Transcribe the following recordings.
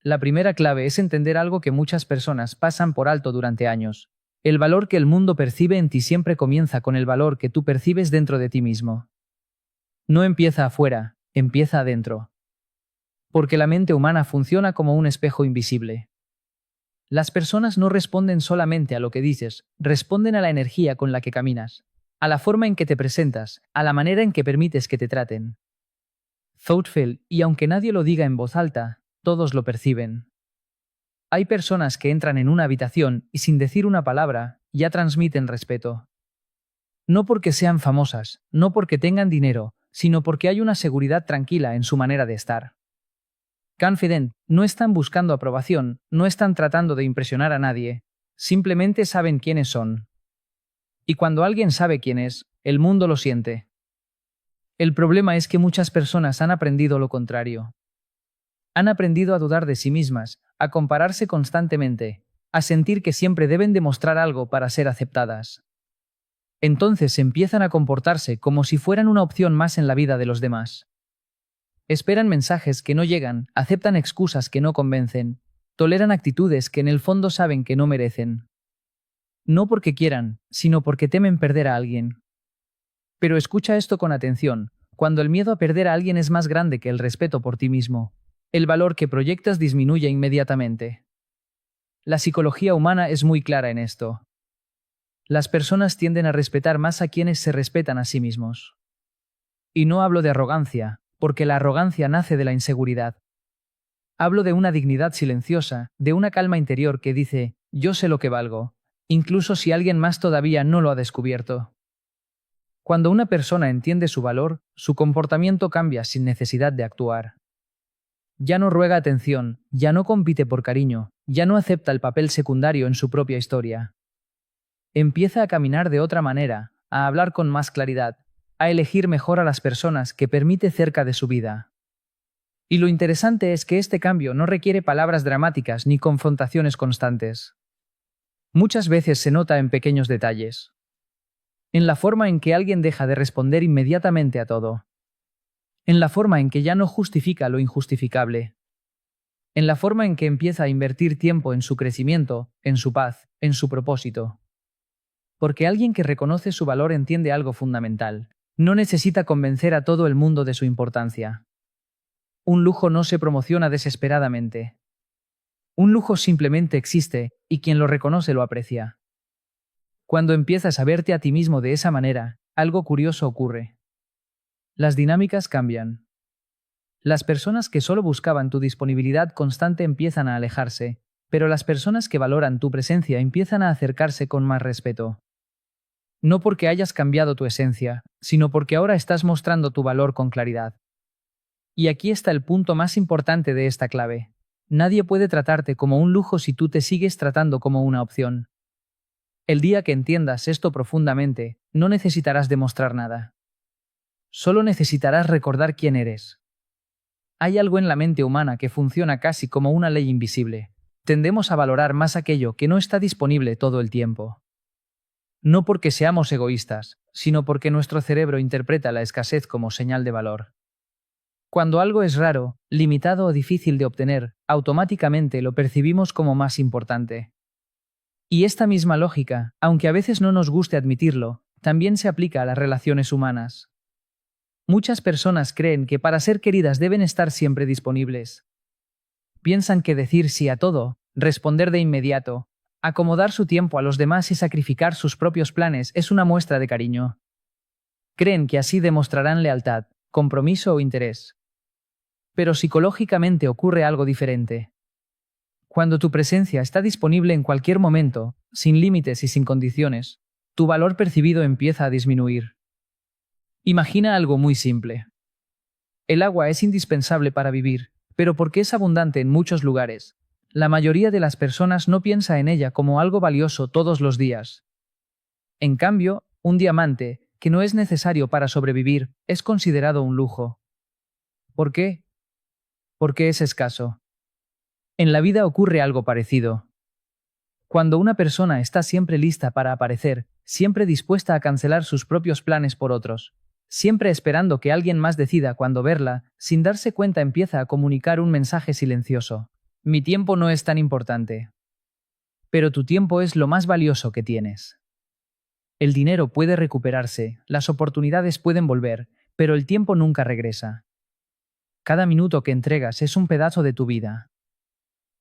La primera clave es entender algo que muchas personas pasan por alto durante años. El valor que el mundo percibe en ti siempre comienza con el valor que tú percibes dentro de ti mismo. No empieza afuera, empieza adentro. Porque la mente humana funciona como un espejo invisible. Las personas no responden solamente a lo que dices, responden a la energía con la que caminas, a la forma en que te presentas, a la manera en que permites que te traten. Thoughtful, y aunque nadie lo diga en voz alta, todos lo perciben. Hay personas que entran en una habitación y sin decir una palabra, ya transmiten respeto. No porque sean famosas, no porque tengan dinero, sino porque hay una seguridad tranquila en su manera de estar. Confident, no están buscando aprobación, no están tratando de impresionar a nadie, simplemente saben quiénes son. Y cuando alguien sabe quién es, el mundo lo siente. El problema es que muchas personas han aprendido lo contrario. Han aprendido a dudar de sí mismas, a compararse constantemente, a sentir que siempre deben demostrar algo para ser aceptadas. Entonces empiezan a comportarse como si fueran una opción más en la vida de los demás. Esperan mensajes que no llegan, aceptan excusas que no convencen, toleran actitudes que en el fondo saben que no merecen. No porque quieran, sino porque temen perder a alguien. Pero escucha esto con atención, cuando el miedo a perder a alguien es más grande que el respeto por ti mismo, el valor que proyectas disminuye inmediatamente. La psicología humana es muy clara en esto. Las personas tienden a respetar más a quienes se respetan a sí mismos. Y no hablo de arrogancia, porque la arrogancia nace de la inseguridad. Hablo de una dignidad silenciosa, de una calma interior que dice, yo sé lo que valgo, incluso si alguien más todavía no lo ha descubierto. Cuando una persona entiende su valor, su comportamiento cambia sin necesidad de actuar. Ya no ruega atención, ya no compite por cariño, ya no acepta el papel secundario en su propia historia. Empieza a caminar de otra manera, a hablar con más claridad, a elegir mejor a las personas que permite cerca de su vida. Y lo interesante es que este cambio no requiere palabras dramáticas ni confrontaciones constantes. Muchas veces se nota en pequeños detalles. En la forma en que alguien deja de responder inmediatamente a todo. En la forma en que ya no justifica lo injustificable. En la forma en que empieza a invertir tiempo en su crecimiento, en su paz, en su propósito. Porque alguien que reconoce su valor entiende algo fundamental. No necesita convencer a todo el mundo de su importancia. Un lujo no se promociona desesperadamente. Un lujo simplemente existe, y quien lo reconoce lo aprecia. Cuando empiezas a verte a ti mismo de esa manera, algo curioso ocurre. Las dinámicas cambian. Las personas que solo buscaban tu disponibilidad constante empiezan a alejarse, pero las personas que valoran tu presencia empiezan a acercarse con más respeto. No porque hayas cambiado tu esencia, sino porque ahora estás mostrando tu valor con claridad. Y aquí está el punto más importante de esta clave. Nadie puede tratarte como un lujo si tú te sigues tratando como una opción. El día que entiendas esto profundamente, no necesitarás demostrar nada. Solo necesitarás recordar quién eres. Hay algo en la mente humana que funciona casi como una ley invisible. Tendemos a valorar más aquello que no está disponible todo el tiempo. No porque seamos egoístas, sino porque nuestro cerebro interpreta la escasez como señal de valor. Cuando algo es raro, limitado o difícil de obtener, automáticamente lo percibimos como más importante. Y esta misma lógica, aunque a veces no nos guste admitirlo, también se aplica a las relaciones humanas. Muchas personas creen que para ser queridas deben estar siempre disponibles. Piensan que decir sí a todo, responder de inmediato, acomodar su tiempo a los demás y sacrificar sus propios planes es una muestra de cariño. Creen que así demostrarán lealtad, compromiso o interés. Pero psicológicamente ocurre algo diferente. Cuando tu presencia está disponible en cualquier momento, sin límites y sin condiciones, tu valor percibido empieza a disminuir. Imagina algo muy simple. El agua es indispensable para vivir, pero porque es abundante en muchos lugares, la mayoría de las personas no piensa en ella como algo valioso todos los días. En cambio, un diamante, que no es necesario para sobrevivir, es considerado un lujo. ¿Por qué? Porque es escaso. En la vida ocurre algo parecido. Cuando una persona está siempre lista para aparecer, siempre dispuesta a cancelar sus propios planes por otros, siempre esperando que alguien más decida cuándo verla, sin darse cuenta empieza a comunicar un mensaje silencioso. Mi tiempo no es tan importante. Pero tu tiempo es lo más valioso que tienes. El dinero puede recuperarse, las oportunidades pueden volver, pero el tiempo nunca regresa. Cada minuto que entregas es un pedazo de tu vida.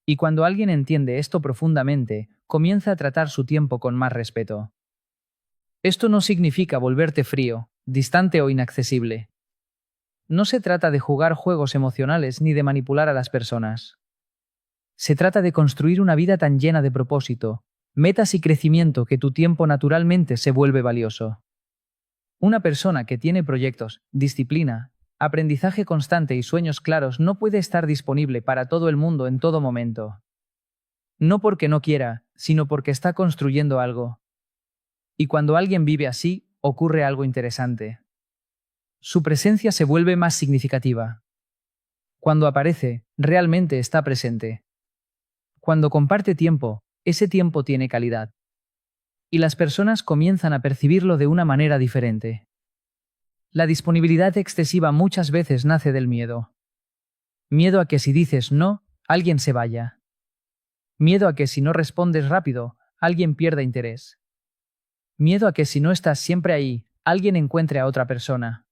Y cuando alguien entiende esto profundamente, comienza a tratar su tiempo con más respeto. Esto no significa volverte frío, distante o inaccesible. No se trata de jugar juegos emocionales ni de manipular a las personas. Se trata de construir una vida tan llena de propósito, metas y crecimiento que tu tiempo naturalmente se vuelve valioso. Una persona que tiene proyectos, disciplina, aprendizaje constante y sueños claros no puede estar disponible para todo el mundo en todo momento. No porque no quiera, sino porque está construyendo algo. Y cuando alguien vive así, ocurre algo interesante. Su presencia se vuelve más significativa. Cuando aparece, realmente está presente. Cuando comparte tiempo, ese tiempo tiene calidad. Y las personas comienzan a percibirlo de una manera diferente. La disponibilidad excesiva muchas veces nace del miedo. Miedo a que si dices no, alguien se vaya. Miedo a que si no respondes rápido, alguien pierda interés. Miedo a que si no estás siempre ahí, alguien encuentre a otra persona.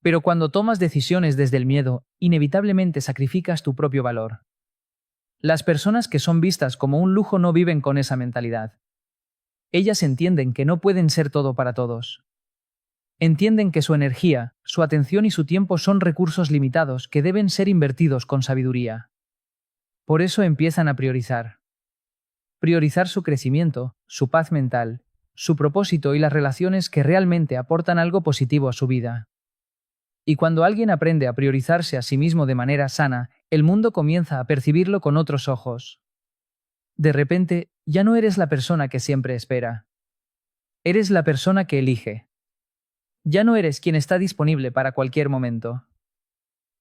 Pero cuando tomas decisiones desde el miedo, inevitablemente sacrificas tu propio valor. Las personas que son vistas como un lujo no viven con esa mentalidad. Ellas entienden que no pueden ser todo para todos. Entienden que su energía, su atención y su tiempo son recursos limitados que deben ser invertidos con sabiduría. Por eso empiezan a priorizar. Priorizar su crecimiento, su paz mental, su propósito y las relaciones que realmente aportan algo positivo a su vida. Y cuando alguien aprende a priorizarse a sí mismo de manera sana, el mundo comienza a percibirlo con otros ojos. De repente, ya no eres la persona que siempre espera. Eres la persona que elige. Ya no eres quien está disponible para cualquier momento.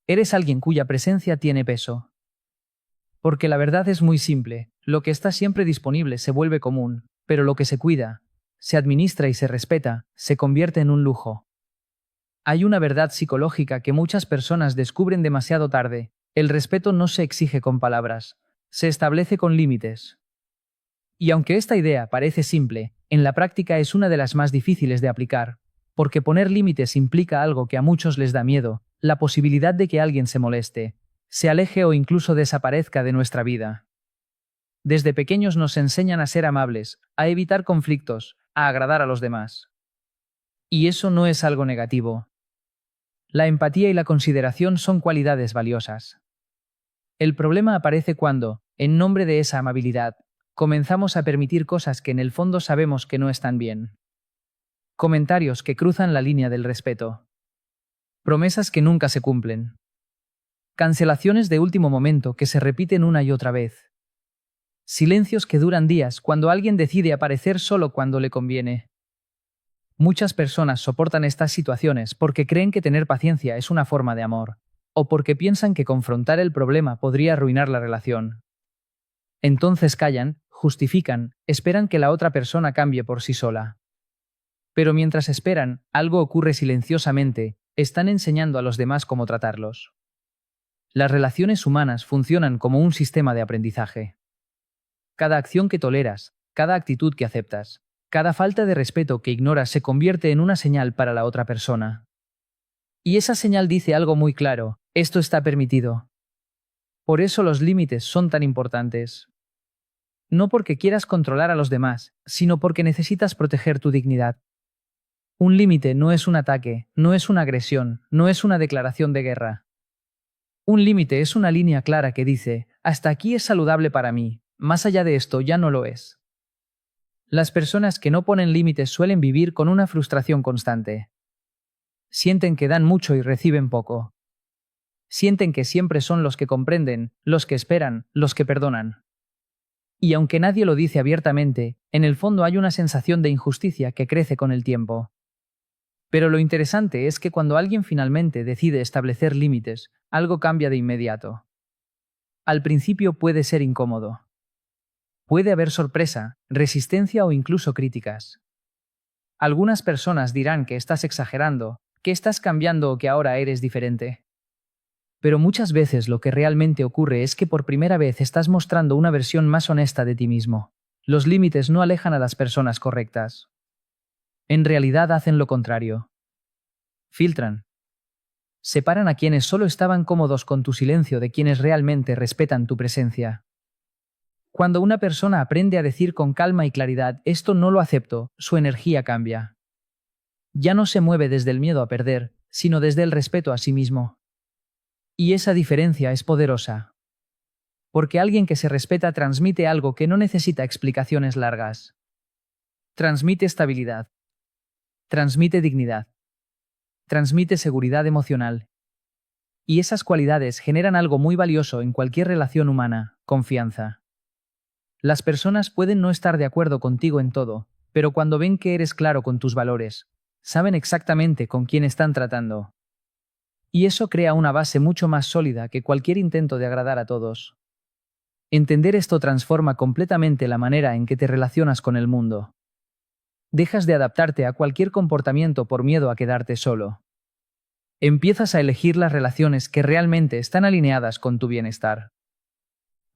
Eres alguien cuya presencia tiene peso. Porque la verdad es muy simple, lo que está siempre disponible se vuelve común, pero lo que se cuida, se administra y se respeta, se convierte en un lujo. Hay una verdad psicológica que muchas personas descubren demasiado tarde: el respeto no se exige con palabras, se establece con límites. Y aunque esta idea parece simple, en la práctica es una de las más difíciles de aplicar, porque poner límites implica algo que a muchos les da miedo: la posibilidad de que alguien se moleste, se aleje o incluso desaparezca de nuestra vida. Desde pequeños nos enseñan a ser amables, a evitar conflictos, a agradar a los demás. Y eso no es algo negativo. La empatía y la consideración son cualidades valiosas. El problema aparece cuando, en nombre de esa amabilidad, comenzamos a permitir cosas que en el fondo sabemos que no están bien. Comentarios que cruzan la línea del respeto. Promesas que nunca se cumplen. Cancelaciones de último momento que se repiten una y otra vez. Silencios que duran días cuando alguien decide aparecer solo cuando le conviene. Muchas personas soportan estas situaciones porque creen que tener paciencia es una forma de amor, o porque piensan que confrontar el problema podría arruinar la relación. Entonces callan, justifican, esperan que la otra persona cambie por sí sola. Pero mientras esperan, algo ocurre silenciosamente: están enseñando a los demás cómo tratarlos. Las relaciones humanas funcionan como un sistema de aprendizaje. Cada acción que toleras, cada actitud que aceptas, cada falta de respeto que ignoras se convierte en una señal para la otra persona. Y esa señal dice algo muy claro: esto está permitido. Por eso los límites son tan importantes. No porque quieras controlar a los demás, sino porque necesitas proteger tu dignidad. Un límite no es un ataque, no es una agresión, no es una declaración de guerra. Un límite es una línea clara que dice: hasta aquí es saludable para mí, más allá de esto ya no lo es. Las personas que no ponen límites suelen vivir con una frustración constante. Sienten que dan mucho y reciben poco. Sienten que siempre son los que comprenden, los que esperan, los que perdonan. Y aunque nadie lo dice abiertamente, en el fondo hay una sensación de injusticia que crece con el tiempo. Pero lo interesante es que cuando alguien finalmente decide establecer límites, algo cambia de inmediato. Al principio puede ser incómodo. Puede haber sorpresa, resistencia o incluso críticas. Algunas personas dirán que estás exagerando, que estás cambiando o que ahora eres diferente. Pero muchas veces lo que realmente ocurre es que por primera vez estás mostrando una versión más honesta de ti mismo. Los límites no alejan a las personas correctas. En realidad hacen lo contrario. Filtran. Separan a quienes solo estaban cómodos con tu silencio de quienes realmente respetan tu presencia. Cuando una persona aprende a decir con calma y claridad, esto no lo acepto, su energía cambia. Ya no se mueve desde el miedo a perder, sino desde el respeto a sí mismo. Y esa diferencia es poderosa. Porque alguien que se respeta transmite algo que no necesita explicaciones largas. Transmite estabilidad. Transmite dignidad. Transmite seguridad emocional. Y esas cualidades generan algo muy valioso en cualquier relación humana: confianza. Las personas pueden no estar de acuerdo contigo en todo, pero cuando ven que eres claro con tus valores, saben exactamente con quién están tratando. Y eso crea una base mucho más sólida que cualquier intento de agradar a todos. Entender esto transforma completamente la manera en que te relacionas con el mundo. Dejas de adaptarte a cualquier comportamiento por miedo a quedarte solo. Empiezas a elegir las relaciones que realmente están alineadas con tu bienestar.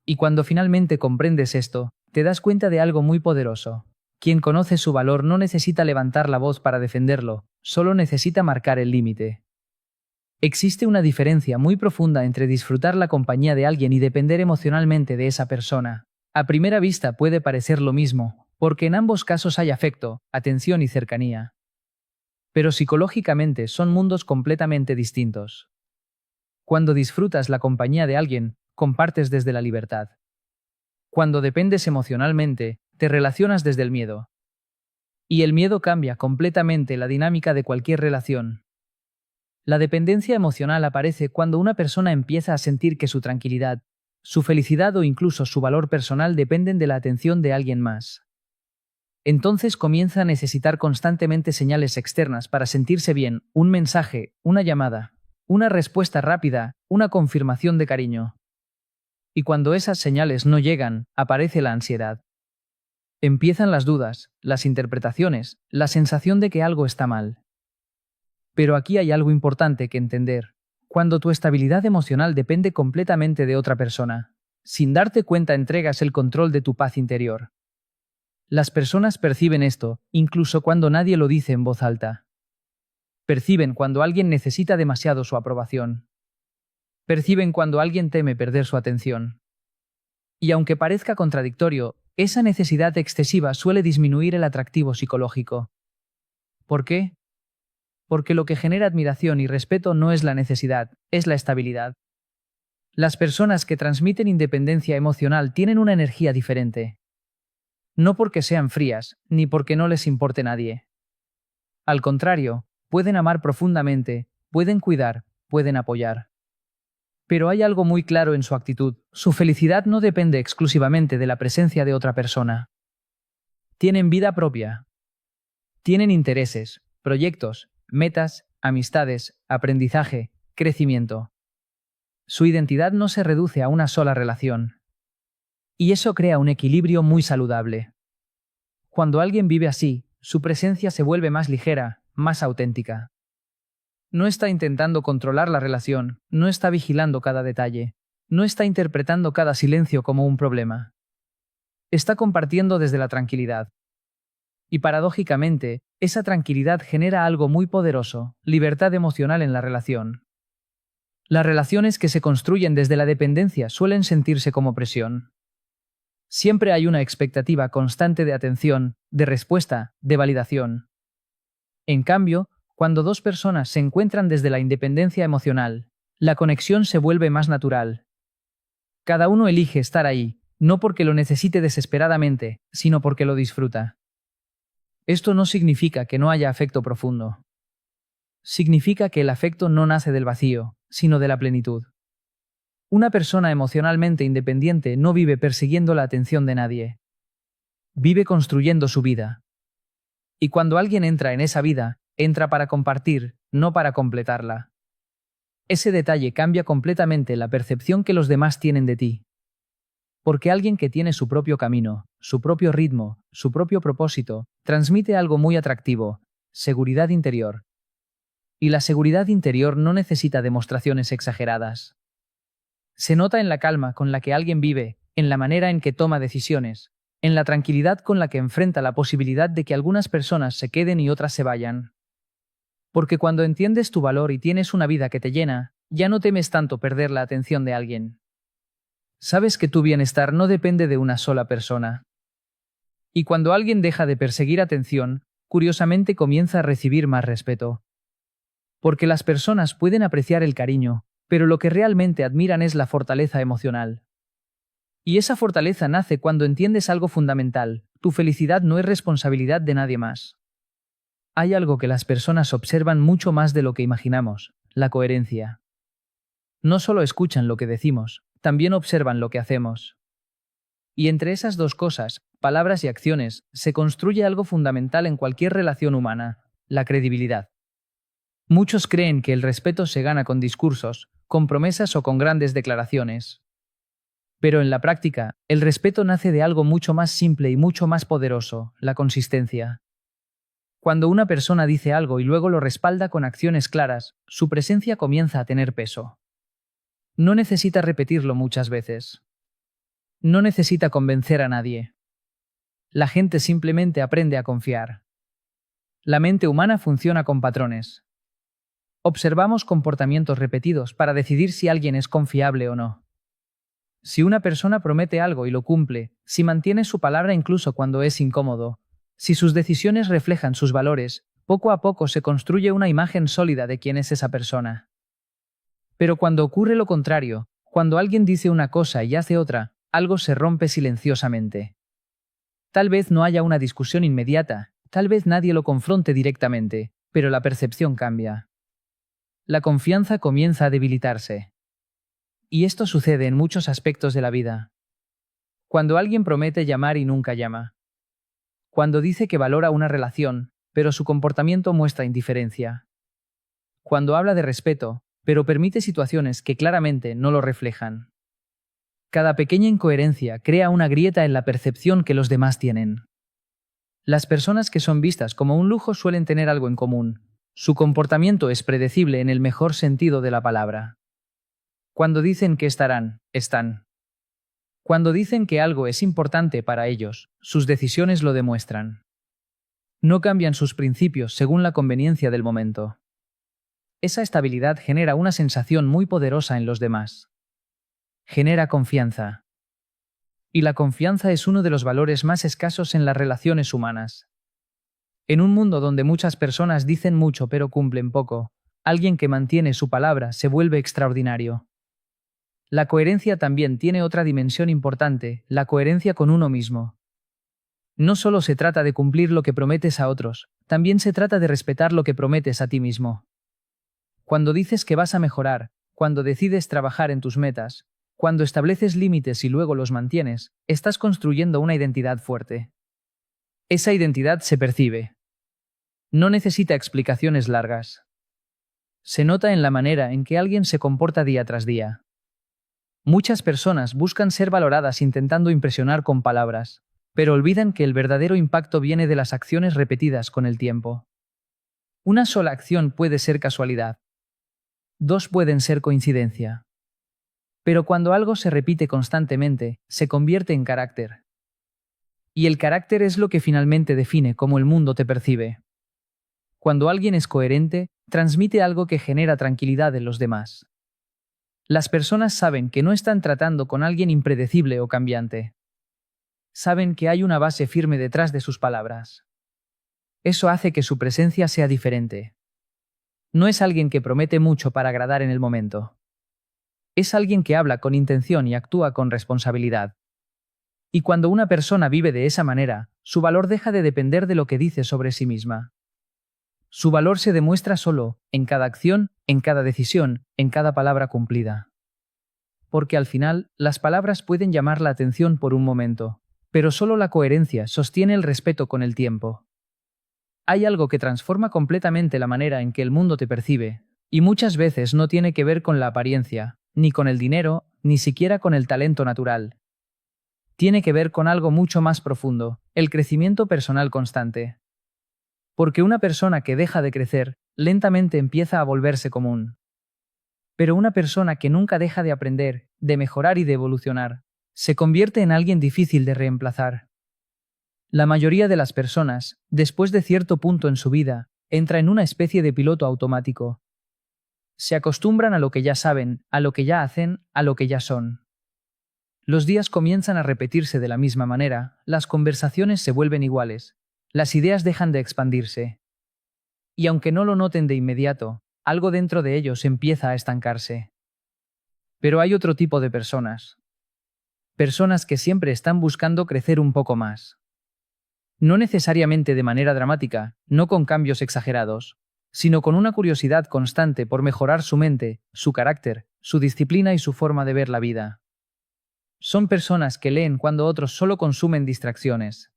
Y cuando finalmente comprendes esto, te das cuenta de algo muy poderoso. Quien conoce su valor no necesita levantar la voz para defenderlo, solo necesita marcar el límite. Existe una diferencia muy profunda entre disfrutar la compañía de alguien y depender emocionalmente de esa persona. A primera vista puede parecer lo mismo, porque en ambos casos hay afecto, atención y cercanía. Pero psicológicamente son mundos completamente distintos. Cuando disfrutas la compañía de alguien, compartes desde la libertad. Cuando dependes emocionalmente, te relacionas desde el miedo. Y el miedo cambia completamente la dinámica de cualquier relación. La dependencia emocional aparece cuando una persona empieza a sentir que su tranquilidad, su felicidad o incluso su valor personal dependen de la atención de alguien más. Entonces comienza a necesitar constantemente señales externas para sentirse bien: un mensaje, una llamada, una respuesta rápida, una confirmación de cariño. Y cuando esas señales no llegan, aparece la ansiedad. Empiezan las dudas, las interpretaciones, la sensación de que algo está mal. Pero aquí hay algo importante que entender. Cuando tu estabilidad emocional depende completamente de otra persona, sin darte cuenta entregas el control de tu paz interior. Las personas perciben esto, incluso cuando nadie lo dice en voz alta. Perciben cuando alguien necesita demasiado su aprobación. Perciben cuando alguien teme perder su atención. Y aunque parezca contradictorio, esa necesidad excesiva suele disminuir el atractivo psicológico. ¿Por qué? Porque lo que genera admiración y respeto no es la necesidad, es la estabilidad. Las personas que transmiten independencia emocional tienen una energía diferente. No porque sean frías, ni porque no les importe nadie. Al contrario, pueden amar profundamente, pueden cuidar, pueden apoyar. Pero hay algo muy claro en su actitud: su felicidad no depende exclusivamente de la presencia de otra persona. Tienen vida propia. Tienen intereses, proyectos, metas, amistades, aprendizaje, crecimiento. Su identidad no se reduce a una sola relación. Y eso crea un equilibrio muy saludable. Cuando alguien vive así, su presencia se vuelve más ligera, más auténtica. No está intentando controlar la relación, no está vigilando cada detalle, no está interpretando cada silencio como un problema. Está compartiendo desde la tranquilidad. Y paradójicamente, esa tranquilidad genera algo muy poderoso: libertad emocional en la relación. Las relaciones que se construyen desde la dependencia suelen sentirse como presión. Siempre hay una expectativa constante de atención, de respuesta, de validación. En cambio, cuando dos personas se encuentran desde la independencia emocional, la conexión se vuelve más natural. Cada uno elige estar ahí, no porque lo necesite desesperadamente, sino porque lo disfruta. Esto no significa que no haya afecto profundo. Significa que el afecto no nace del vacío, sino de la plenitud. Una persona emocionalmente independiente no vive persiguiendo la atención de nadie. Vive construyendo su vida. Y cuando alguien entra en esa vida, entra para compartir, no para completarla. Ese detalle cambia completamente la percepción que los demás tienen de ti. Porque alguien que tiene su propio camino, su propio ritmo, su propio propósito, transmite algo muy atractivo: seguridad interior. Y la seguridad interior no necesita demostraciones exageradas. Se nota en la calma con la que alguien vive, en la manera en que toma decisiones, en la tranquilidad con la que enfrenta la posibilidad de que algunas personas se queden y otras se vayan. Porque cuando entiendes tu valor y tienes una vida que te llena, ya no temes tanto perder la atención de alguien. Sabes que tu bienestar no depende de una sola persona. Y cuando alguien deja de perseguir atención, curiosamente comienza a recibir más respeto. Porque las personas pueden apreciar el cariño, pero lo que realmente admiran es la fortaleza emocional. Y esa fortaleza nace cuando entiendes algo fundamental: tu felicidad no es responsabilidad de nadie más. Hay algo que las personas observan mucho más de lo que imaginamos: la coherencia. No solo escuchan lo que decimos, también observan lo que hacemos. Y entre esas dos cosas, palabras y acciones, se construye algo fundamental en cualquier relación humana: la credibilidad. Muchos creen que el respeto se gana con discursos, con promesas o con grandes declaraciones. Pero en la práctica, el respeto nace de algo mucho más simple y mucho más poderoso: la consistencia. Cuando una persona dice algo y luego lo respalda con acciones claras, su presencia comienza a tener peso. No necesita repetirlo muchas veces. No necesita convencer a nadie. La gente simplemente aprende a confiar. La mente humana funciona con patrones. Observamos comportamientos repetidos para decidir si alguien es confiable o no. Si una persona promete algo y lo cumple, si mantiene su palabra incluso cuando es incómodo, si sus decisiones reflejan sus valores, poco a poco se construye una imagen sólida de quién es esa persona. Pero cuando ocurre lo contrario, cuando alguien dice una cosa y hace otra, algo se rompe silenciosamente. Tal vez no haya una discusión inmediata, tal vez nadie lo confronte directamente, pero la percepción cambia. La confianza comienza a debilitarse. Y esto sucede en muchos aspectos de la vida. Cuando alguien promete llamar y nunca llama. Cuando dice que valora una relación, pero su comportamiento muestra indiferencia. Cuando habla de respeto, pero permite situaciones que claramente no lo reflejan. Cada pequeña incoherencia crea una grieta en la percepción que los demás tienen. Las personas que son vistas como un lujo suelen tener algo en común: su comportamiento es predecible en el mejor sentido de la palabra. Cuando dicen que estarán, están. Cuando dicen que algo es importante para ellos, sus decisiones lo demuestran. No cambian sus principios según la conveniencia del momento. Esa estabilidad genera una sensación muy poderosa en los demás. Genera confianza. Y la confianza es uno de los valores más escasos en las relaciones humanas. En un mundo donde muchas personas dicen mucho pero cumplen poco, alguien que mantiene su palabra se vuelve extraordinario. La coherencia también tiene otra dimensión importante: la coherencia con uno mismo. No solo se trata de cumplir lo que prometes a otros, también se trata de respetar lo que prometes a ti mismo. Cuando dices que vas a mejorar, cuando decides trabajar en tus metas, cuando estableces límites y luego los mantienes, estás construyendo una identidad fuerte. Esa identidad se percibe. No necesita explicaciones largas. Se nota en la manera en que alguien se comporta día tras día. Muchas personas buscan ser valoradas intentando impresionar con palabras, pero olvidan que el verdadero impacto viene de las acciones repetidas con el tiempo. Una sola acción puede ser casualidad. Dos pueden ser coincidencia. Pero cuando algo se repite constantemente, se convierte en carácter. Y el carácter es lo que finalmente define cómo el mundo te percibe. Cuando alguien es coherente, transmite algo que genera tranquilidad en los demás. Las personas saben que no están tratando con alguien impredecible o cambiante. Saben que hay una base firme detrás de sus palabras. Eso hace que su presencia sea diferente. No es alguien que promete mucho para agradar en el momento. Es alguien que habla con intención y actúa con responsabilidad. Y cuando una persona vive de esa manera, su valor deja de depender de lo que dice sobre sí misma. Su valor se demuestra solo, en cada acción, en cada decisión, en cada palabra cumplida. Porque al final, las palabras pueden llamar la atención por un momento, pero solo la coherencia sostiene el respeto con el tiempo. Hay algo que transforma completamente la manera en que el mundo te percibe, y muchas veces no tiene que ver con la apariencia, ni con el dinero, ni siquiera con el talento natural. Tiene que ver con algo mucho más profundo: el crecimiento personal constante. Porque una persona que deja de crecer, lentamente empieza a volverse común. Pero una persona que nunca deja de aprender, de mejorar y de evolucionar, se convierte en alguien difícil de reemplazar. La mayoría de las personas, después de cierto punto en su vida, entra en una especie de piloto automático. Se acostumbran a lo que ya saben, a lo que ya hacen, a lo que ya son. Los días comienzan a repetirse de la misma manera, las conversaciones se vuelven iguales, las ideas dejan de expandirse. Y aunque no lo noten de inmediato, algo dentro de ellos empieza a estancarse. Pero hay otro tipo de personas. Personas que siempre están buscando crecer un poco más. No necesariamente de manera dramática, no con cambios exagerados, sino con una curiosidad constante por mejorar su mente, su carácter, su disciplina y su forma de ver la vida. Son personas que leen cuando otros solo consumen distracciones.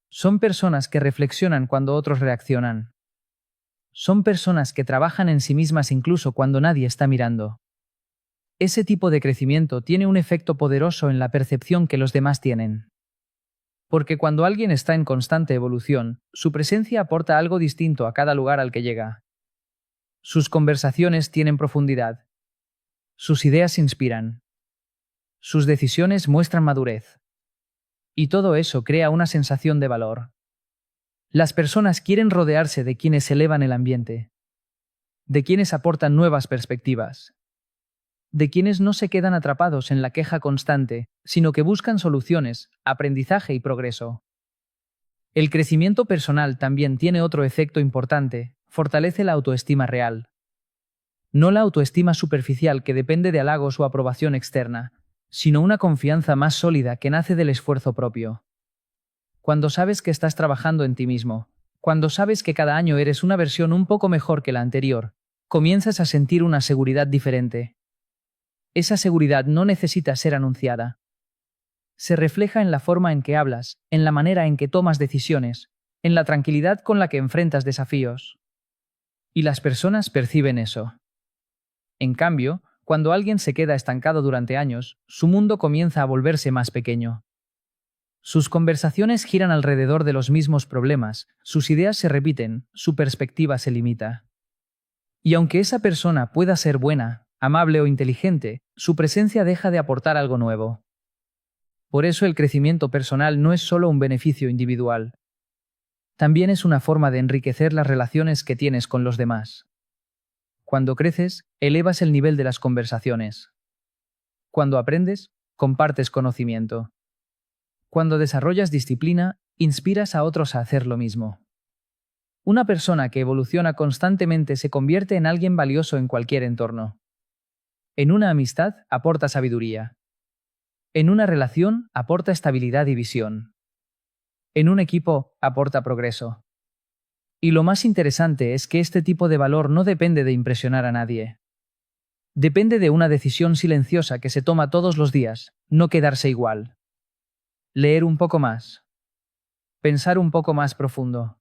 Son personas que reflexionan cuando otros reaccionan. Son personas que trabajan en sí mismas incluso cuando nadie está mirando. Ese tipo de crecimiento tiene un efecto poderoso en la percepción que los demás tienen. Porque cuando alguien está en constante evolución, su presencia aporta algo distinto a cada lugar al que llega. Sus conversaciones tienen profundidad. Sus ideas inspiran. Sus decisiones muestran madurez. Y todo eso crea una sensación de valor. Las personas quieren rodearse de quienes elevan el ambiente, de quienes aportan nuevas perspectivas, de quienes no se quedan atrapados en la queja constante, sino que buscan soluciones, aprendizaje y progreso. El crecimiento personal también tiene otro efecto importante, fortalece la autoestima real. No la autoestima superficial que depende de halagos o aprobación externa, sino una confianza más sólida que nace del esfuerzo propio. Cuando sabes que estás trabajando en ti mismo, cuando sabes que cada año eres una versión un poco mejor que la anterior, comienzas a sentir una seguridad diferente. Esa seguridad no necesita ser anunciada. Se refleja en la forma en que hablas, en la manera en que tomas decisiones, en la tranquilidad con la que enfrentas desafíos. Y las personas perciben eso. En cambio, cuando alguien se queda estancado durante años, su mundo comienza a volverse más pequeño. Sus conversaciones giran alrededor de los mismos problemas, sus ideas se repiten, su perspectiva se limita. Y aunque esa persona pueda ser buena, amable o inteligente, su presencia deja de aportar algo nuevo. Por eso el crecimiento personal no es solo un beneficio individual. También es una forma de enriquecer las relaciones que tienes con los demás. Cuando creces, elevas el nivel de las conversaciones. Cuando aprendes, compartes conocimiento. Cuando desarrollas disciplina, inspiras a otros a hacer lo mismo. Una persona que evoluciona constantemente se convierte en alguien valioso en cualquier entorno. En una amistad, aporta sabiduría. En una relación, aporta estabilidad y visión. En un equipo, aporta progreso. Y lo más interesante es que este tipo de valor no depende de impresionar a nadie. Depende de una decisión silenciosa que se toma todos los días, no quedarse igual. Leer un poco más. Pensar un poco más profundo.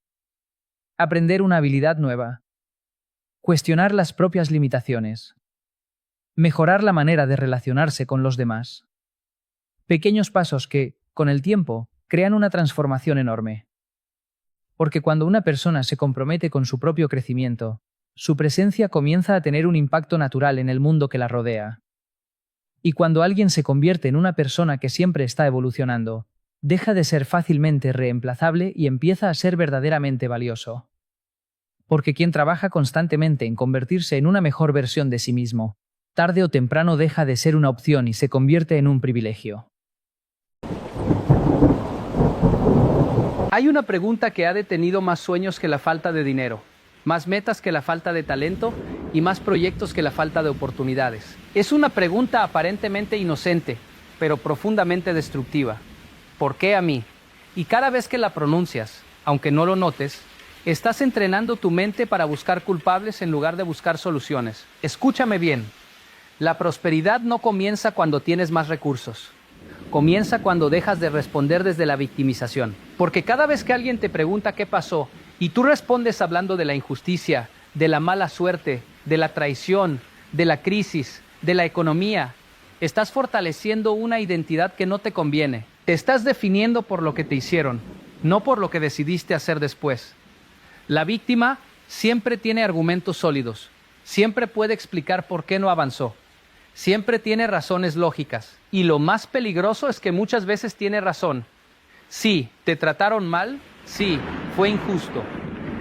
Aprender una habilidad nueva. Cuestionar las propias limitaciones. Mejorar la manera de relacionarse con los demás. Pequeños pasos que, con el tiempo, crean una transformación enorme. Porque cuando una persona se compromete con su propio crecimiento, su presencia comienza a tener un impacto natural en el mundo que la rodea. Y cuando alguien se convierte en una persona que siempre está evolucionando, deja de ser fácilmente reemplazable y empieza a ser verdaderamente valioso. Porque quien trabaja constantemente en convertirse en una mejor versión de sí mismo, tarde o temprano deja de ser una opción y se convierte en un privilegio. Hay una pregunta que ha detenido más sueños que la falta de dinero, más metas que la falta de talento y más proyectos que la falta de oportunidades. Es una pregunta aparentemente inocente, pero profundamente destructiva. ¿Por qué a mí? Y cada vez que la pronuncias, aunque no lo notes, estás entrenando tu mente para buscar culpables en lugar de buscar soluciones. Escúchame bien. La prosperidad no comienza cuando tienes más recursos. Comienza cuando dejas de responder desde la victimización. Porque cada vez que alguien te pregunta qué pasó, y tú respondes hablando de la injusticia, de la mala suerte, de la traición, de la crisis, de la economía, estás fortaleciendo una identidad que no te conviene. Te estás definiendo por lo que te hicieron, no por lo que decidiste hacer después. La víctima siempre tiene argumentos sólidos, siempre puede explicar por qué no avanzó. Siempre tiene razones lógicas. Y lo más peligroso es que muchas veces tiene razón. Sí, te trataron mal. Sí, fue injusto.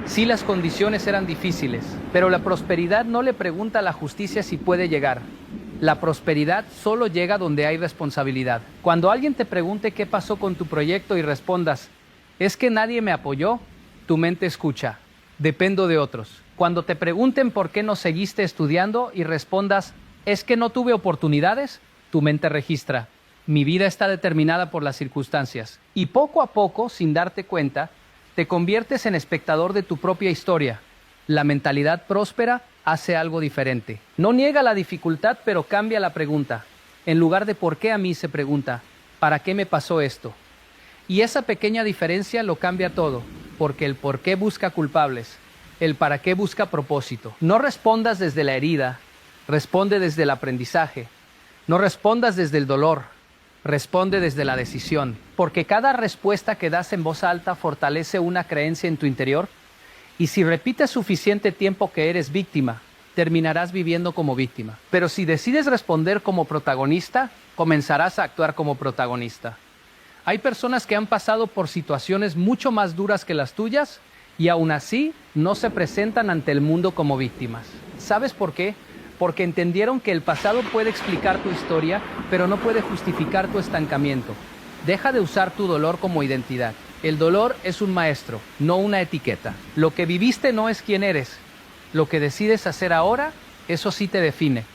Sí, las condiciones eran difíciles. Pero la prosperidad no le pregunta a la justicia si puede llegar. La prosperidad solo llega donde hay responsabilidad. Cuando alguien te pregunte qué pasó con tu proyecto y respondas, es que nadie me apoyó, tu mente escucha, dependo de otros. Cuando te pregunten por qué no seguiste estudiando y respondas, es que no tuve oportunidades, tu mente registra, mi vida está determinada por las circunstancias. Y poco a poco, sin darte cuenta, te conviertes en espectador de tu propia historia. La mentalidad próspera hace algo diferente. No niega la dificultad, pero cambia la pregunta. En lugar de ¿por qué a mí?, se pregunta ¿para qué me pasó esto? Y esa pequeña diferencia lo cambia todo, porque el por qué busca culpables, el para qué busca propósito. No respondas desde la herida, responde desde el aprendizaje. No respondas desde el dolor, responde desde la decisión. Porque cada respuesta que das en voz alta fortalece una creencia en tu interior. Y si repites suficiente tiempo que eres víctima, terminarás viviendo como víctima. Pero si decides responder como protagonista, comenzarás a actuar como protagonista. Hay personas que han pasado por situaciones mucho más duras que las tuyas y aún así no se presentan ante el mundo como víctimas. ¿Sabes por qué? Porque entendieron que el pasado puede explicar tu historia, pero no puede justificar tu estancamiento. Deja de usar tu dolor como identidad. El dolor es un maestro, no una etiqueta. Lo que viviste no es quién eres. Lo que decides hacer ahora, eso sí te define.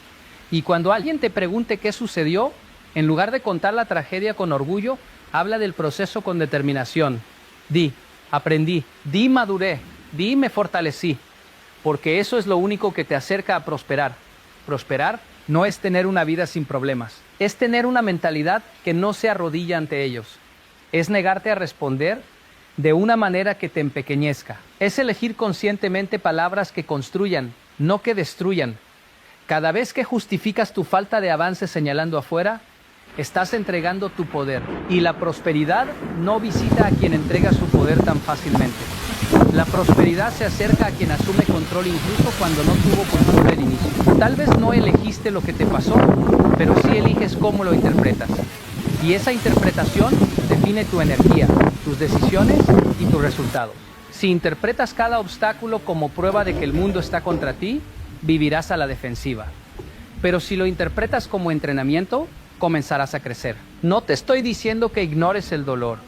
Y cuando alguien te pregunte qué sucedió, en lugar de contar la tragedia con orgullo, habla del proceso con determinación. Di, aprendí, di, maduré, di, me fortalecí. Porque eso es lo único que te acerca a prosperar. Prosperar no es tener una vida sin problemas. Es tener una mentalidad que no se arrodilla ante ellos. Es negarte a responder de una manera que te empequeñezca. Es elegir conscientemente palabras que construyan, no que destruyan. Cada vez que justificas tu falta de avance señalando afuera, estás entregando tu poder. Y la prosperidad no visita a quien entrega su poder tan fácilmente. La prosperidad se acerca a quien asume control incluso cuando no tuvo control al inicio. Tal vez no elegiste lo que te pasó, pero sí eliges cómo lo interpretas. Y esa interpretación define tu energía, tus decisiones y tus resultados. Si interpretas cada obstáculo como prueba de que el mundo está contra ti, vivirás a la defensiva. Pero si lo interpretas como entrenamiento, comenzarás a crecer. No te estoy diciendo que ignores el dolor.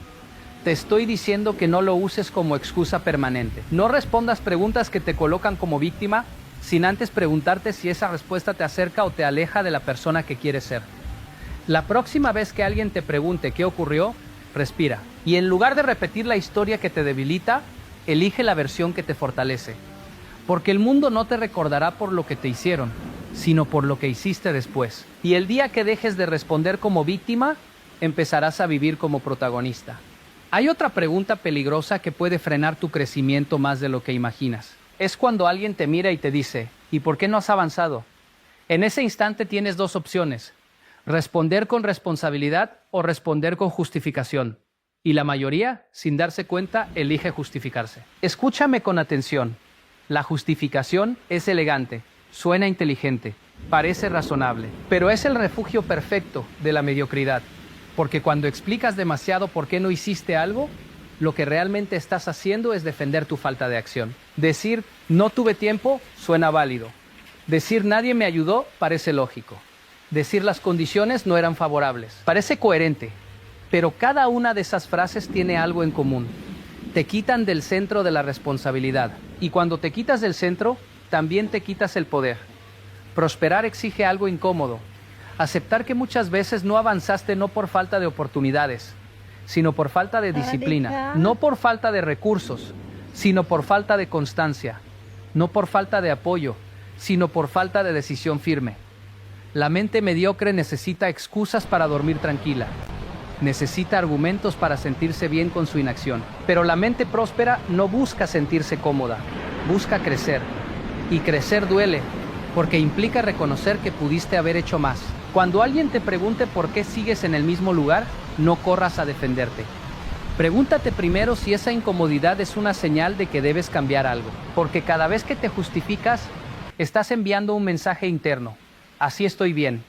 Te estoy diciendo que no lo uses como excusa permanente. No respondas preguntas que te colocan como víctima sin antes preguntarte si esa respuesta te acerca o te aleja de la persona que quieres ser. La próxima vez que alguien te pregunte qué ocurrió, respira. Y en lugar de repetir la historia que te debilita, elige la versión que te fortalece. Porque el mundo no te recordará por lo que te hicieron, sino por lo que hiciste después. Y el día que dejes de responder como víctima, empezarás a vivir como protagonista. Hay otra pregunta peligrosa que puede frenar tu crecimiento más de lo que imaginas. Es cuando alguien te mira y te dice, ¿y por qué no has avanzado? En ese instante tienes dos opciones: responder con responsabilidad o responder con justificación. Y la mayoría, sin darse cuenta, elige justificarse. Escúchame con atención. La justificación es elegante, suena inteligente, parece razonable, pero es el refugio perfecto de la mediocridad. Porque cuando explicas demasiado por qué no hiciste algo, lo que realmente estás haciendo es defender tu falta de acción. Decir no tuve tiempo suena válido. Decir nadie me ayudó parece lógico. Decir las condiciones no eran favorables parece coherente. Pero cada una de esas frases tiene algo en común. Te quitan del centro de la responsabilidad. Y cuando te quitas del centro, también te quitas el poder. Prosperar exige algo incómodo. Aceptar que muchas veces no avanzaste no por falta de oportunidades, sino por falta de disciplina. No por falta de recursos, sino por falta de constancia. No por falta de apoyo, sino por falta de decisión firme. La mente mediocre necesita excusas para dormir tranquila. Necesita argumentos para sentirse bien con su inacción. Pero la mente próspera no busca sentirse cómoda, busca crecer. Y crecer duele, porque implica reconocer que pudiste haber hecho más. Cuando alguien te pregunte por qué sigues en el mismo lugar, no corras a defenderte. Pregúntate primero si esa incomodidad es una señal de que debes cambiar algo. Porque cada vez que te justificas, estás enviando un mensaje interno. Así estoy bien.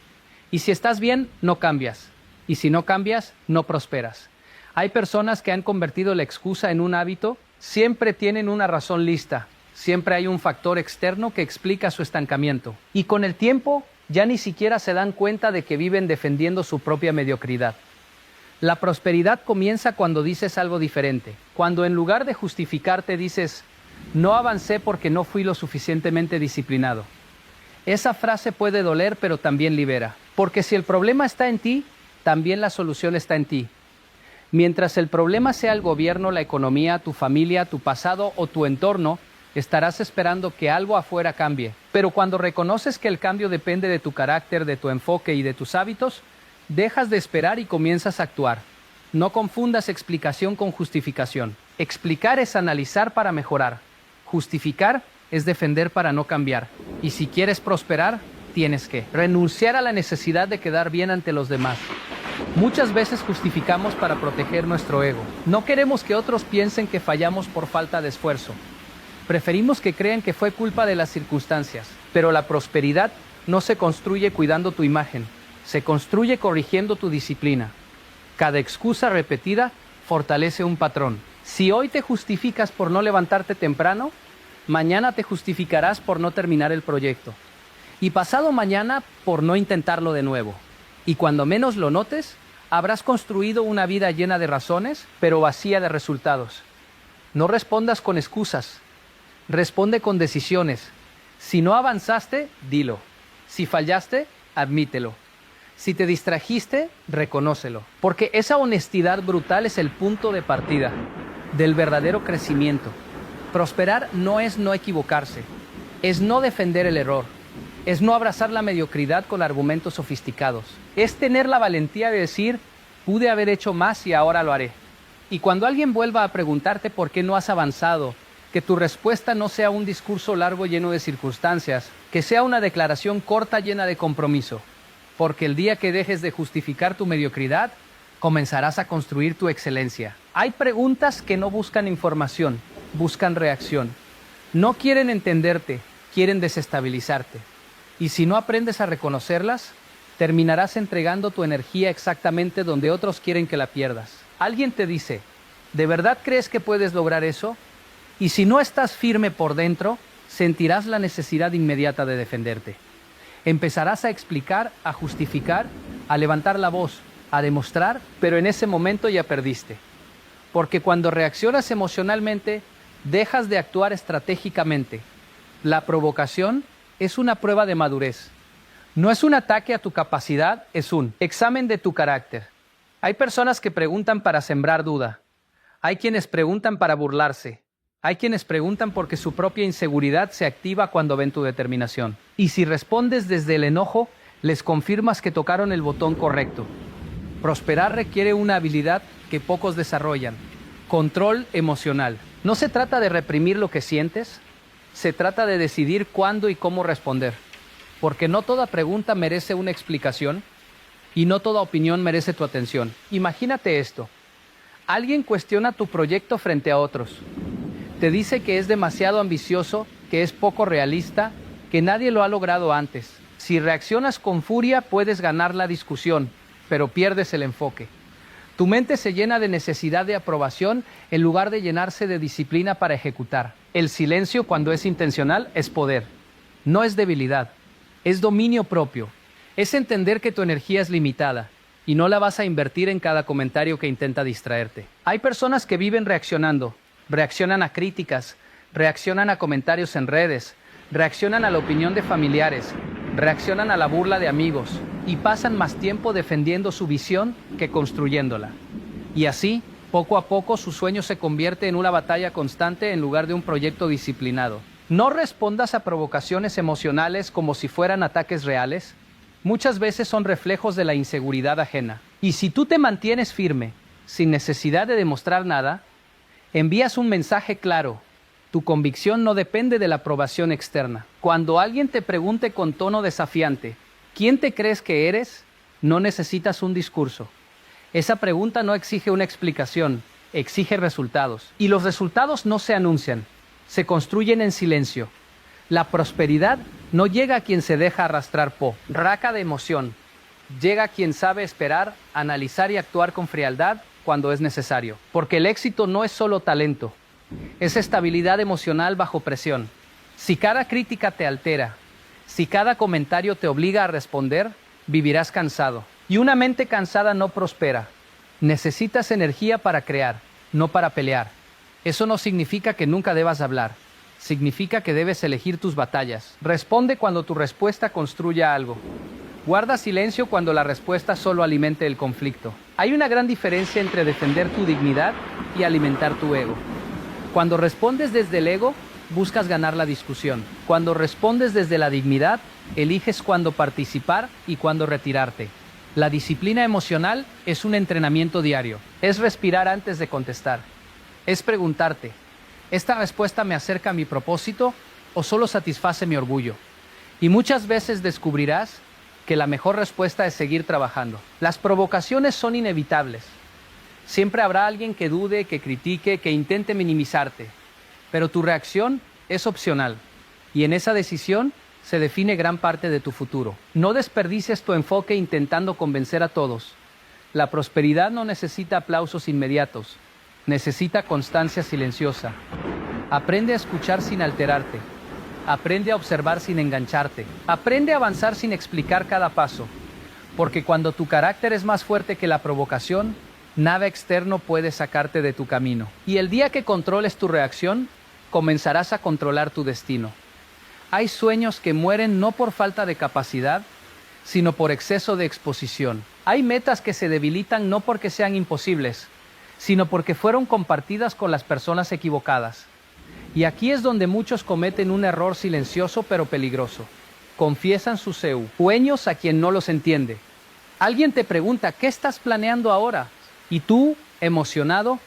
Y si estás bien, no cambias. Y si no cambias, no prosperas. Hay personas que han convertido la excusa en un hábito. Siempre tienen una razón lista. Siempre hay un factor externo que explica su estancamiento. Y con el tiempo, ya ni siquiera se dan cuenta de que viven defendiendo su propia mediocridad. La prosperidad comienza cuando dices algo diferente. Cuando en lugar de justificarte dices, no avancé porque no fui lo suficientemente disciplinado. Esa frase puede doler, pero también libera. Porque si el problema está en ti, también la solución está en ti. Mientras el problema sea el gobierno, la economía, tu familia, tu pasado o tu entorno, estarás esperando que algo afuera cambie. Pero cuando reconoces que el cambio depende de tu carácter, de tu enfoque y de tus hábitos, dejas de esperar y comienzas a actuar. No confundas explicación con justificación. Explicar es analizar para mejorar. Justificar es defender para no cambiar. Y si quieres prosperar, tienes que renunciar a la necesidad de quedar bien ante los demás. Muchas veces justificamos para proteger nuestro ego. No queremos que otros piensen que fallamos por falta de esfuerzo. Preferimos que crean que fue culpa de las circunstancias. Pero la prosperidad no se construye cuidando tu imagen. Se construye corrigiendo tu disciplina. Cada excusa repetida fortalece un patrón. Si hoy te justificas por no levantarte temprano, mañana te justificarás por no terminar el proyecto. Y pasado mañana por no intentarlo de nuevo. Y cuando menos lo notes, habrás construido una vida llena de razones, pero vacía de resultados. No respondas con excusas. Responde con decisiones. Si no avanzaste, dilo. Si fallaste, admítelo. Si te distrajiste, reconócelo. Porque esa honestidad brutal es el punto de partida del verdadero crecimiento. Prosperar no es no equivocarse. Es no defender el error. Es no abrazar la mediocridad con argumentos sofisticados. Es tener la valentía de decir, pude haber hecho más y ahora lo haré. Y cuando alguien vuelva a preguntarte por qué no has avanzado, que tu respuesta no sea un discurso largo lleno de circunstancias, que sea una declaración corta llena de compromiso. Porque el día que dejes de justificar tu mediocridad, comenzarás a construir tu excelencia. Hay preguntas que no buscan información, buscan reacción. No quieren entenderte, quieren desestabilizarte. Y si no aprendes a reconocerlas, terminarás entregando tu energía exactamente donde otros quieren que la pierdas. Alguien te dice, ¿de verdad crees que puedes lograr eso? Y si no estás firme por dentro, sentirás la necesidad inmediata de defenderte. Empezarás a explicar, a justificar, a levantar la voz, a demostrar, pero en ese momento ya perdiste. Porque cuando reaccionas emocionalmente, dejas de actuar estratégicamente. La provocación es una prueba de madurez. No es un ataque a tu capacidad, es un examen de tu carácter. Hay personas que preguntan para sembrar duda. Hay quienes preguntan para burlarse. Hay quienes preguntan porque su propia inseguridad se activa cuando ven tu determinación. Y si respondes desde el enojo, les confirmas que tocaron el botón correcto. Prosperar requiere una habilidad que pocos desarrollan: control emocional. No se trata de reprimir lo que sientes, se trata de decidir cuándo y cómo responder. Porque no toda pregunta merece una explicación y no toda opinión merece tu atención. Imagínate esto. Alguien cuestiona tu proyecto frente a otros. Te dice que es demasiado ambicioso, que es poco realista, que nadie lo ha logrado antes. Si reaccionas con furia, puedes ganar la discusión, pero pierdes el enfoque. Tu mente se llena de necesidad de aprobación en lugar de llenarse de disciplina para ejecutar. El silencio, cuando es intencional, es poder. No es debilidad, es dominio propio. Es entender que tu energía es limitada y no la vas a invertir en cada comentario que intenta distraerte. Hay personas que viven reaccionando. Reaccionan a críticas, reaccionan a comentarios en redes, reaccionan a la opinión de familiares, reaccionan a la burla de amigos y pasan más tiempo defendiendo su visión que construyéndola. Y así, poco a poco, su sueño se convierte en una batalla constante en lugar de un proyecto disciplinado. No respondas a provocaciones emocionales como si fueran ataques reales. Muchas veces son reflejos de la inseguridad ajena. Y si tú te mantienes firme, sin necesidad de demostrar nada, envías un mensaje claro. Tu convicción no depende de la aprobación externa. Cuando alguien te pregunte con tono desafiante, ¿quién te crees que eres?, no necesitas un discurso. Esa pregunta no exige una explicación, exige resultados. Y los resultados no se anuncian, se construyen en silencio. La prosperidad no llega a quien se deja arrastrar por raca de emoción. Llega quien sabe esperar, analizar y actuar con frialdad cuando es necesario. Porque el éxito no es solo talento, es estabilidad emocional bajo presión. Si cada crítica te altera, si cada comentario te obliga a responder, vivirás cansado. Y una mente cansada no prospera. Necesitas energía para crear, no para pelear. Eso no significa que nunca debas hablar. Significa que debes elegir tus batallas. Responde cuando tu respuesta construya algo. Guarda silencio cuando la respuesta solo alimente el conflicto. Hay una gran diferencia entre defender tu dignidad y alimentar tu ego. Cuando respondes desde el ego, buscas ganar la discusión. Cuando respondes desde la dignidad, eliges cuándo participar y cuándo retirarte. La disciplina emocional es un entrenamiento diario. Es respirar antes de contestar. Es preguntarte, ¿esta respuesta me acerca a mi propósito o solo satisface mi orgullo? Y muchas veces descubrirás que la mejor respuesta es seguir trabajando. Las provocaciones son inevitables. Siempre habrá alguien que dude, que critique, que intente minimizarte. Pero tu reacción es opcional. Y en esa decisión se define gran parte de tu futuro. No desperdicies tu enfoque intentando convencer a todos. La prosperidad no necesita aplausos inmediatos. Necesita constancia silenciosa. Aprende a escuchar sin alterarte. Aprende a observar sin engancharte. Aprende a avanzar sin explicar cada paso. Porque cuando tu carácter es más fuerte que la provocación, nada externo puede sacarte de tu camino. Y el día que controles tu reacción, comenzarás a controlar tu destino. Hay sueños que mueren no por falta de capacidad, sino por exceso de exposición. Hay metas que se debilitan no porque sean imposibles, sino porque fueron compartidas con las personas equivocadas. Y aquí es donde muchos cometen un error silencioso pero peligroso. Confiesan sus sueños a quien no los entiende. Alguien te pregunta, ¿qué estás planeando ahora? Y tú, emocionado,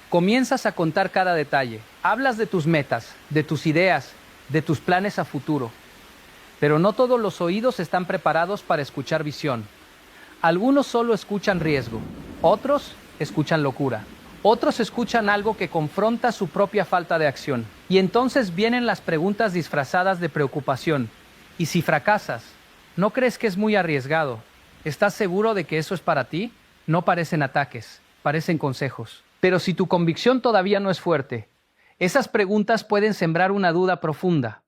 comienzas a contar cada detalle. Hablas de tus metas, de tus ideas, de tus planes a futuro. Pero no todos los oídos están preparados para escuchar visión. Algunos solo escuchan riesgo, otros escuchan locura. Otros escuchan algo que confronta su propia falta de acción. Y entonces vienen las preguntas disfrazadas de preocupación. ¿Y si fracasas? ¿No crees que es muy arriesgado? ¿Estás seguro de que eso es para ti? No parecen ataques, parecen consejos. Pero si tu convicción todavía no es fuerte, esas preguntas pueden sembrar una duda profunda.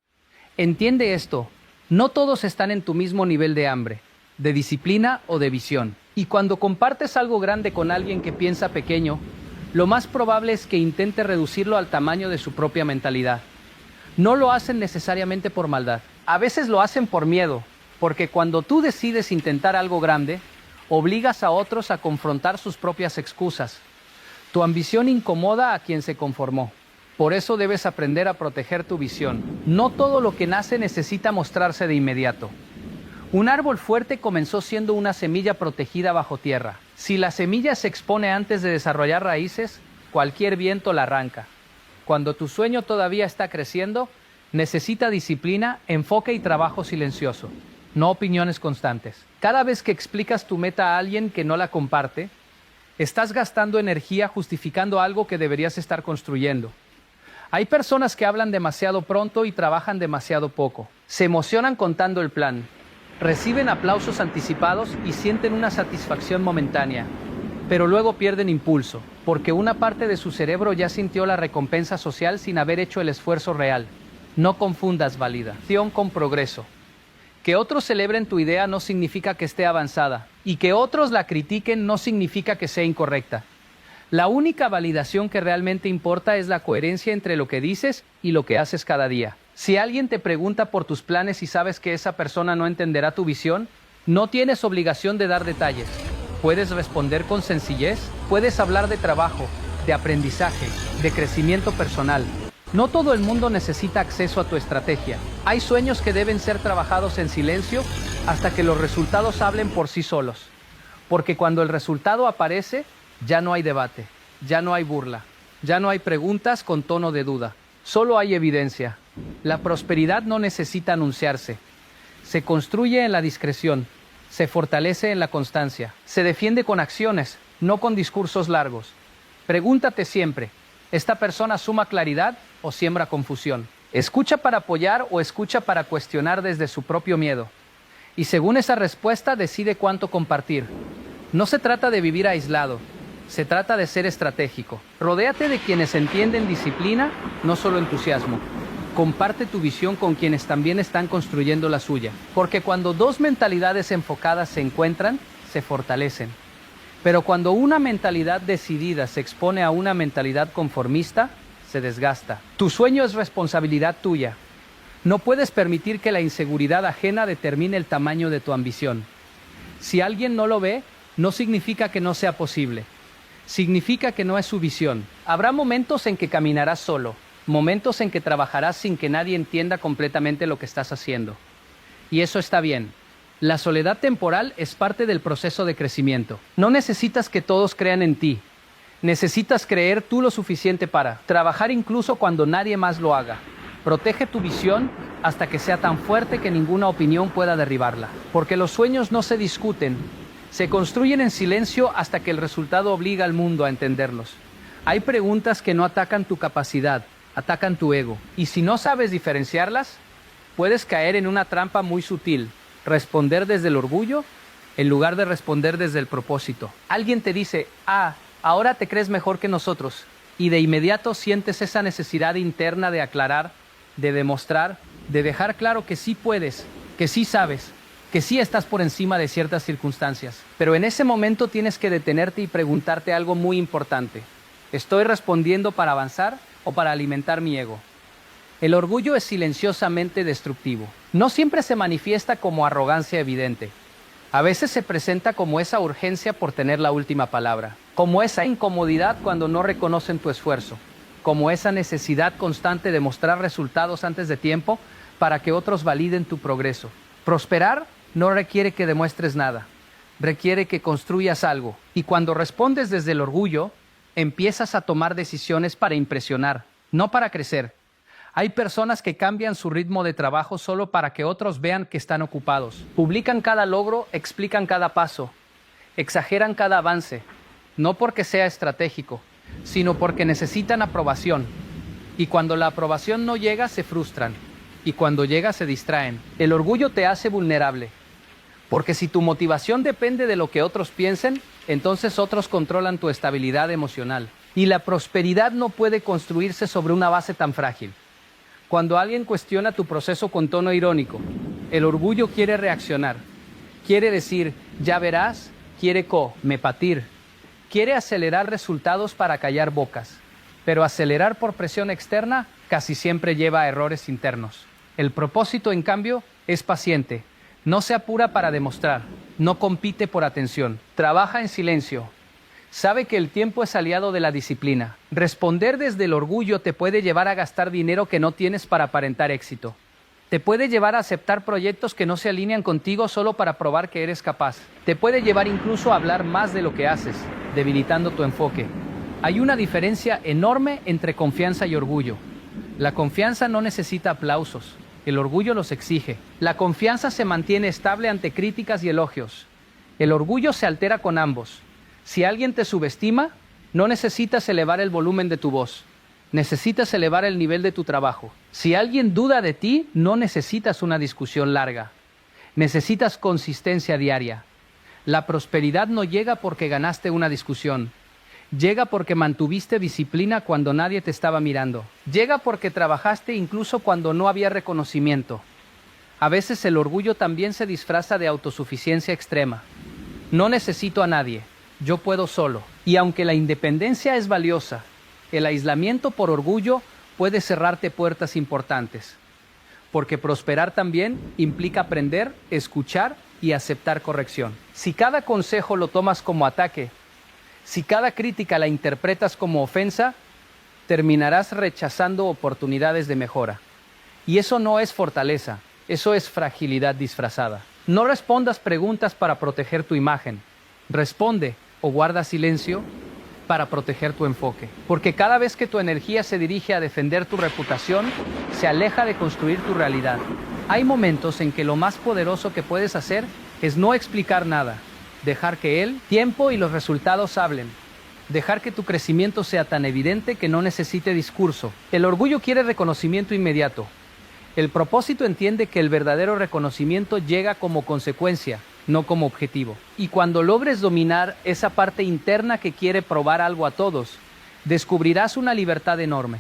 Entiende esto, no todos están en tu mismo nivel de hambre, de disciplina o de visión. Y cuando compartes algo grande con alguien que piensa pequeño, lo más probable es que intente reducirlo al tamaño de su propia mentalidad. No lo hacen necesariamente por maldad. A veces lo hacen por miedo, porque cuando tú decides intentar algo grande, obligas a otros a confrontar sus propias excusas. Tu ambición incomoda a quien se conformó. Por eso debes aprender a proteger tu visión. No todo lo que nace necesita mostrarse de inmediato. Un árbol fuerte comenzó siendo una semilla protegida bajo tierra. Si la semilla se expone antes de desarrollar raíces, cualquier viento la arranca. Cuando tu sueño todavía está creciendo, necesita disciplina, enfoque y trabajo silencioso, no opiniones constantes. Cada vez que explicas tu meta a alguien que no la comparte, estás gastando energía justificando algo que deberías estar construyendo. Hay personas que hablan demasiado pronto y trabajan demasiado poco. Se emocionan contando el plan. Reciben aplausos anticipados y sienten una satisfacción momentánea, pero luego pierden impulso, porque una parte de su cerebro ya sintió la recompensa social sin haber hecho el esfuerzo real. No confundas validación con progreso. Que otros celebren tu idea no significa que esté avanzada, y que otros la critiquen no significa que sea incorrecta. La única validación que realmente importa es la coherencia entre lo que dices y lo que haces cada día. Si alguien te pregunta por tus planes y sabes que esa persona no entenderá tu visión, no tienes obligación de dar detalles. Puedes responder con sencillez, puedes hablar de trabajo, de aprendizaje, de crecimiento personal. No todo el mundo necesita acceso a tu estrategia. Hay sueños que deben ser trabajados en silencio hasta que los resultados hablen por sí solos. Porque cuando el resultado aparece, ya no hay debate, ya no hay burla, ya no hay preguntas con tono de duda. Solo hay evidencia. La prosperidad no necesita anunciarse. Se construye en la discreción, se fortalece en la constancia, se defiende con acciones, no con discursos largos. Pregúntate siempre, ¿esta persona suma claridad o siembra confusión? ¿Escucha para apoyar o escucha para cuestionar desde su propio miedo? Y según esa respuesta decide cuánto compartir. No se trata de vivir aislado, se trata de ser estratégico. Rodéate de quienes entienden disciplina, no solo entusiasmo. Comparte tu visión con quienes también están construyendo la suya. Porque cuando dos mentalidades enfocadas se encuentran, se fortalecen. Pero cuando una mentalidad decidida se expone a una mentalidad conformista, se desgasta. Tu sueño es responsabilidad tuya. No puedes permitir que la inseguridad ajena determine el tamaño de tu ambición. Si alguien no lo ve, no significa que no sea posible. Significa que no es su visión. Habrá momentos en que caminarás solo, momentos en que trabajarás sin que nadie entienda completamente lo que estás haciendo. Y eso está bien. La soledad temporal es parte del proceso de crecimiento. No necesitas que todos crean en ti. Necesitas creer tú lo suficiente para trabajar incluso cuando nadie más lo haga. Protege tu visión hasta que sea tan fuerte que ninguna opinión pueda derribarla. Porque los sueños no se discuten, se construyen en silencio hasta que el resultado obliga al mundo a entenderlos. Hay preguntas que no atacan tu capacidad, atacan tu ego. Y si no sabes diferenciarlas, puedes caer en una trampa muy sutil. Responder desde el orgullo en lugar de responder desde el propósito. Alguien te dice, ahora te crees mejor que nosotros. Y de inmediato sientes esa necesidad interna de aclarar, de demostrar, de dejar claro que sí puedes, que sí sabes, que sí estás por encima de ciertas circunstancias. Pero en ese momento tienes que detenerte y preguntarte algo muy importante. ¿Estoy respondiendo para avanzar o para alimentar mi ego? El orgullo es silenciosamente destructivo. No siempre se manifiesta como arrogancia evidente. A veces se presenta como esa urgencia por tener la última palabra, como esa incomodidad cuando no reconocen tu esfuerzo, como esa necesidad constante de mostrar resultados antes de tiempo para que otros validen tu progreso. Prosperar no requiere que demuestres nada, requiere que construyas algo. Y cuando respondes desde el orgullo, empiezas a tomar decisiones para impresionar, no para crecer. Hay personas que cambian su ritmo de trabajo solo para que otros vean que están ocupados. Publican cada logro, explican cada paso, exageran cada avance, no porque sea estratégico, sino porque necesitan aprobación. Y cuando la aprobación no llega, se frustran. Y cuando llega, se distraen. El orgullo te hace vulnerable. Porque si tu motivación depende de lo que otros piensen, entonces otros controlan tu estabilidad emocional. Y la prosperidad no puede construirse sobre una base tan frágil. Cuando alguien cuestiona tu proceso con tono irónico, el orgullo quiere reaccionar. Quiere decir, ya verás, quiere mepatir. Quiere acelerar resultados para callar bocas. Pero acelerar por presión externa casi siempre lleva a errores internos. El propósito, en cambio, es paciente. No se apura para demostrar. No compite por atención. Trabaja en silencio. Sabe que el tiempo es aliado de la disciplina. Responder desde el orgullo te puede llevar a gastar dinero que no tienes para aparentar éxito. Te puede llevar a aceptar proyectos que no se alinean contigo solo para probar que eres capaz. Te puede llevar incluso a hablar más de lo que haces, debilitando tu enfoque. Hay una diferencia enorme entre confianza y orgullo. La confianza no necesita aplausos. El orgullo los exige. La confianza se mantiene estable ante críticas y elogios. El orgullo se altera con ambos. Si alguien te subestima, no necesitas elevar el volumen de tu voz. Necesitas elevar el nivel de tu trabajo. Si alguien duda de ti, no necesitas una discusión larga. Necesitas consistencia diaria. La prosperidad no llega porque ganaste una discusión. Llega porque mantuviste disciplina cuando nadie te estaba mirando. Llega porque trabajaste incluso cuando no había reconocimiento. A veces el orgullo también se disfraza de autosuficiencia extrema. No necesito a nadie. Yo puedo solo. Y aunque la independencia es valiosa, el aislamiento por orgullo puede cerrarte puertas importantes. Porque prosperar también implica aprender, escuchar y aceptar corrección. Si cada consejo lo tomas como ataque, si cada crítica la interpretas como ofensa, terminarás rechazando oportunidades de mejora. Y eso no es fortaleza, eso es fragilidad disfrazada. No respondas preguntas para proteger tu imagen. Responde o guarda silencio para proteger tu enfoque. Porque cada vez que tu energía se dirige a defender tu reputación, se aleja de construir tu realidad. Hay momentos en que lo más poderoso que puedes hacer es no explicar nada. Dejar que el tiempo y los resultados hablen. Dejar que tu crecimiento sea tan evidente que no necesite discurso. El orgullo quiere reconocimiento inmediato. El propósito entiende que el verdadero reconocimiento llega como consecuencia, no como objetivo. Y cuando logres dominar esa parte interna que quiere probar algo a todos, descubrirás una libertad enorme.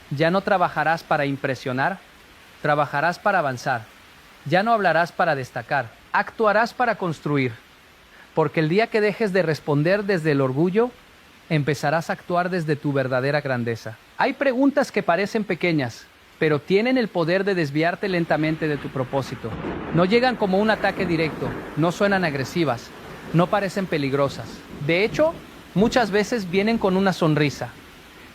Ya no trabajarás para impresionar, trabajarás para avanzar. Ya no hablarás para destacar, actuarás para construir. Porque el día que dejes de responder desde el orgullo, empezarás a actuar desde tu verdadera grandeza. Hay preguntas que parecen pequeñas, pero tienen el poder de desviarte lentamente de tu propósito. No llegan como un ataque directo, no suenan agresivas, no parecen peligrosas. De hecho, muchas veces vienen con una sonrisa.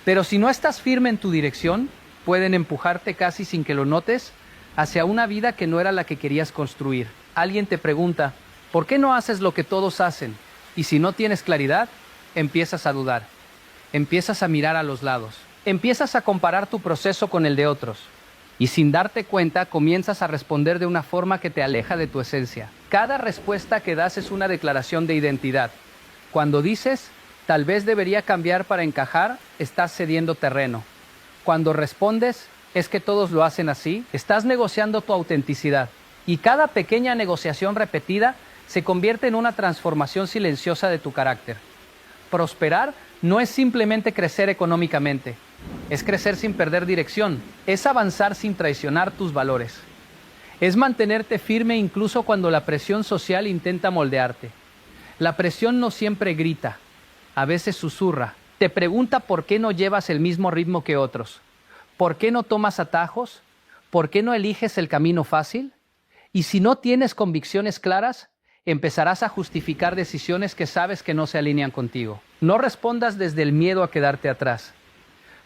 Pero si no estás firme en tu dirección, pueden empujarte casi sin que lo notes hacia una vida que no era la que querías construir. Alguien te pregunta, ¿por qué no haces lo que todos hacen? Y si no tienes claridad, empiezas a dudar. Empiezas a mirar a los lados. Empiezas a comparar tu proceso con el de otros. Y sin darte cuenta, comienzas a responder de una forma que te aleja de tu esencia. Cada respuesta que das es una declaración de identidad. Cuando dices, tal vez debería cambiar para encajar, estás cediendo terreno. Cuando respondes, es que todos lo hacen así, estás negociando tu autenticidad. Y cada pequeña negociación repetida se convierte en una transformación silenciosa de tu carácter. Prosperar no es simplemente crecer económicamente, es crecer sin perder dirección, es avanzar sin traicionar tus valores. Es mantenerte firme incluso cuando la presión social intenta moldearte. La presión no siempre grita, a veces susurra. Te pregunta por qué no llevas el mismo ritmo que otros. ¿Por qué no tomas atajos? ¿Por qué no eliges el camino fácil? Y si no tienes convicciones claras, empezarás a justificar decisiones que sabes que no se alinean contigo. No respondas desde el miedo a quedarte atrás.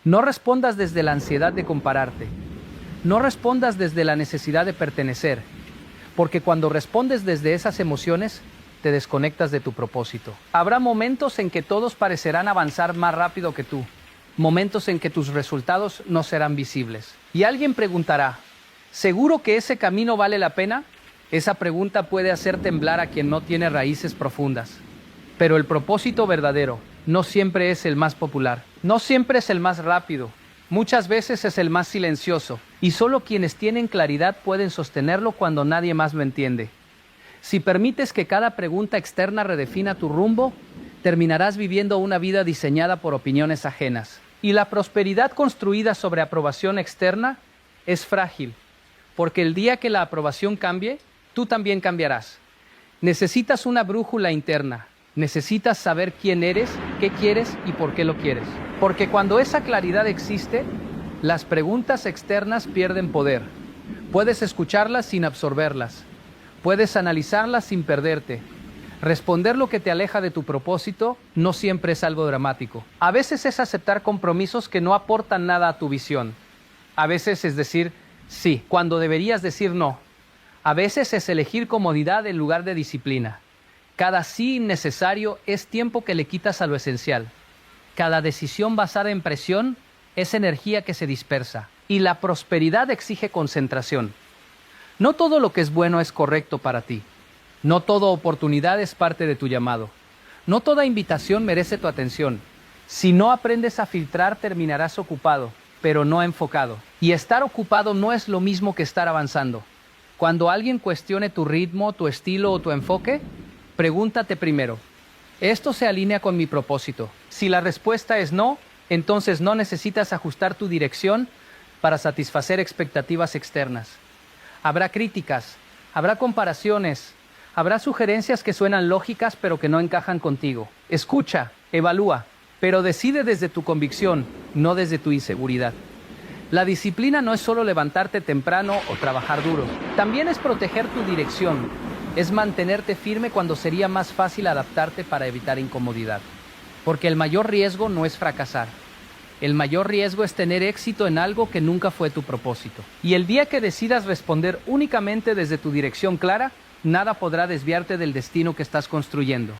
No respondas desde la ansiedad de compararte. No respondas desde la necesidad de pertenecer. Porque cuando respondes desde esas emociones, te desconectas de tu propósito. Habrá momentos en que todos parecerán avanzar más rápido que tú. Momentos en que tus resultados no serán visibles. Y alguien preguntará, ¿seguro que ese camino vale la pena? Esa pregunta puede hacer temblar a quien no tiene raíces profundas. Pero el propósito verdadero no siempre es el más popular. No siempre es el más rápido. Muchas veces es el más silencioso. Y solo quienes tienen claridad pueden sostenerlo cuando nadie más lo entiende. Si permites que cada pregunta externa redefina tu rumbo, terminarás viviendo una vida diseñada por opiniones ajenas. Y la prosperidad construida sobre aprobación externa es frágil, porque el día que la aprobación cambie, tú también cambiarás. Necesitas una brújula interna, necesitas saber quién eres, qué quieres y por qué lo quieres. Porque cuando esa claridad existe, las preguntas externas pierden poder. Puedes escucharlas sin absorberlas. Puedes analizarlas sin perderte. Responder lo que te aleja de tu propósito no siempre es algo dramático. A veces es aceptar compromisos que no aportan nada a tu visión. A veces es decir sí, cuando deberías decir no. A veces es elegir comodidad en lugar de disciplina. Cada sí innecesario es tiempo que le quitas a lo esencial. Cada decisión basada en presión es energía que se dispersa. Y la prosperidad exige concentración. No todo lo que es bueno es correcto para ti. No toda oportunidad es parte de tu llamado. No toda invitación merece tu atención. Si no aprendes a filtrar, terminarás ocupado, pero no enfocado. Y estar ocupado no es lo mismo que estar avanzando. Cuando alguien cuestione tu ritmo, tu estilo o tu enfoque, pregúntate primero, ¿esto se alinea con mi propósito? Si la respuesta es no, entonces no necesitas ajustar tu dirección para satisfacer expectativas externas. Habrá críticas, habrá comparaciones, habrá sugerencias que suenan lógicas pero que no encajan contigo. Escucha, evalúa, pero decide desde tu convicción, no desde tu inseguridad. La disciplina no es solo levantarte temprano o trabajar duro, también es proteger tu dirección, es mantenerte firme cuando sería más fácil adaptarte para evitar incomodidad. Porque el mayor riesgo no es fracasar. El mayor riesgo es tener éxito en algo que nunca fue tu propósito. Y el día que decidas responder únicamente desde tu dirección clara, nada podrá desviarte del destino que estás construyendo.